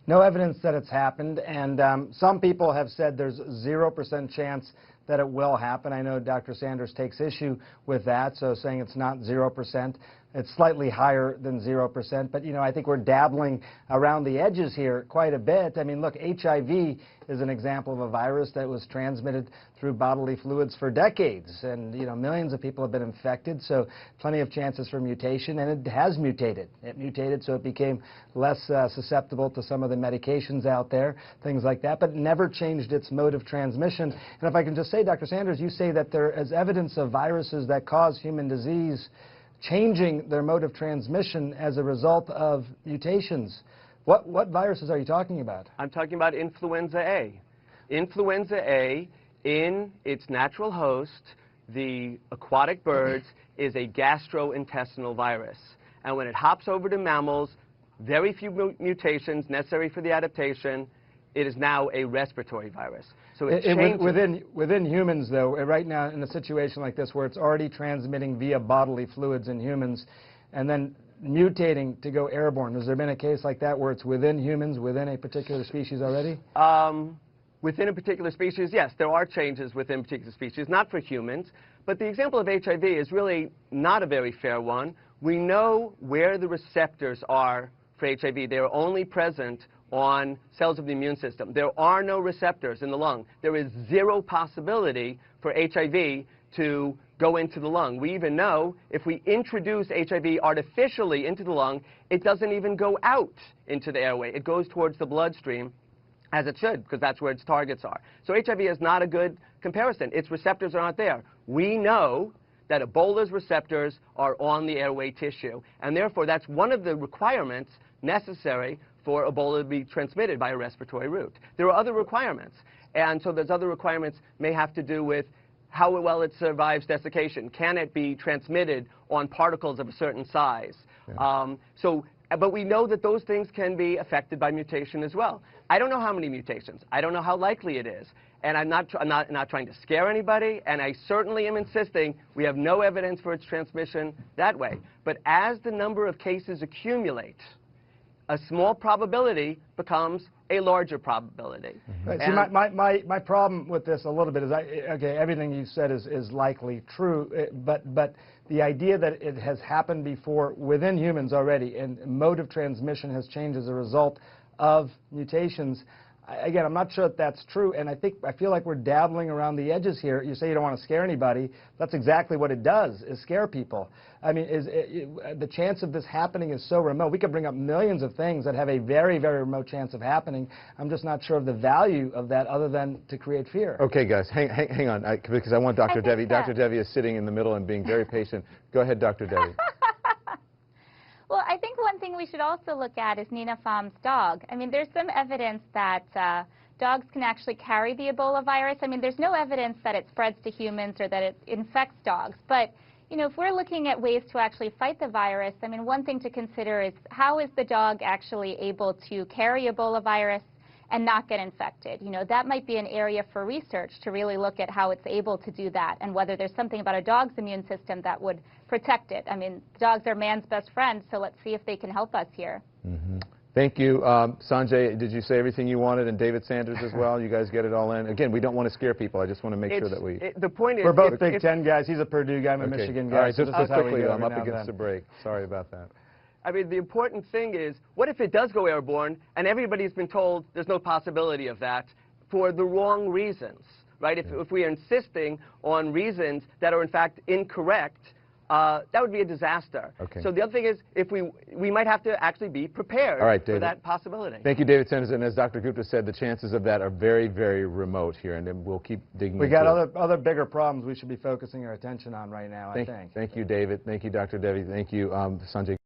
No evidence that it's happened, and some people have said there's 0% chance that it will happen. I know Dr. Sanders takes issue with that, so saying it's not 0%. It's slightly higher than 0%, but, you know, I think we're dabbling around the edges here quite a bit. I mean, look, HIV is an example of a virus that was transmitted through bodily fluids for decades, and, you know, millions of people have been infected, so plenty of chances for mutation, and it has mutated. It mutated, so it became less susceptible to some of the medications out there, things like that, but never changed its mode of transmission. And if I can just say, Dr. Sanders, you say that there is evidence of viruses that cause human disease changing their mode of transmission as a result of mutations. What viruses are you talking about? I'm talking about influenza A. Influenza A, in its natural host, the aquatic birds, is a gastrointestinal virus. And when it hops over to mammals, very few mutations necessary for the adaptation, it is now a respiratory virus. So within humans, though, right now in a situation like this where it's already transmitting via bodily fluids in humans and then mutating to go airborne, has there been a case like that where it's within humans, within a particular species already? Within a particular species, yes, there are changes within particular species, not for humans. But the example of HIV is really not a very fair one. We know where the receptors are for HIV. They are only present on cells of the immune system. There are no receptors in the lung. There is zero possibility for HIV to go into the lung. We even know if we introduce HIV artificially into the lung, it doesn't even go out into the airway. It goes towards the bloodstream, as it should, because that's where its targets are. So HIV is not a good comparison. Its receptors are not there. We know that Ebola's receptors are on the airway tissue, and therefore that's one of the requirements necessary for Ebola to be transmitted by a respiratory route. There are other requirements, and so those other requirements may have to do with how well it survives desiccation. Can it be transmitted on particles of a certain size? Yeah. But we know that those things can be affected by mutation as well. I don't know how many mutations. I don't know how likely it is. And I'm not trying to scare anybody, and I certainly am insisting we have no evidence for its transmission that way. But as the number of cases accumulate, a small probability becomes a larger probability. Right. See, my problem with this a little bit is, okay, everything you said is likely true, but the idea that it has happened before within humans already and mode of transmission has changed as a result of mutations, again, I'm not sure that that's true, and I feel like we're dabbling around the edges here. You say you don't want to scare anybody. That's exactly what it does, is scare people. I mean, the chance of this happening is so remote. We could bring up millions of things that have a very, very remote chance of happening. I'm just not sure of the value of that other than to create fear. Okay, guys, hang on, because I want Dr. Devi. Dr. Devi is sitting in the middle and being very patient. Go ahead, Dr. Devi. Well, I think one thing we should also look at is Nina Pham's dog. I mean, there's some evidence that dogs can actually carry the Ebola virus. I mean, there's no evidence that it spreads to humans or that it infects dogs. But, you know, if we're looking at ways to actually fight the virus, I mean, one thing to consider is how is the dog actually able to carry Ebola virus and not get infected? You know, that might be an area for research to really look at how it's able to do that and whether there's something about a dog's immune system that would protect it. I mean, dogs are man's best friend, so let's see if they can help us here. Mm-hmm. Thank you. Sanjay, did you say everything you wanted? And David Sanders as well? You guys get it all in? Again, we don't want to scare people. I just want to make sure that we... The point is... We're both Big Ten guys. He's a Purdue guy. I'm a Michigan guy. All right, just quickly, I'm up against the break. Sorry about that. I mean, the important thing is, what if it does go airborne and everybody's been told there's no possibility of that for the wrong reasons, right? If we are insisting on reasons that are, in fact, incorrect, that would be a disaster. Okay. So the other thing is, if we might have to actually be prepared for that possibility. Thank you, David Sanders. And as Dr. Gupta said, the chances of that are very, very remote here, and then we'll keep digging into it. We got other bigger problems we should be focusing our attention on right now, I think. Thank you, David. Thank you, Dr. Devi. Thank you, Sanjay.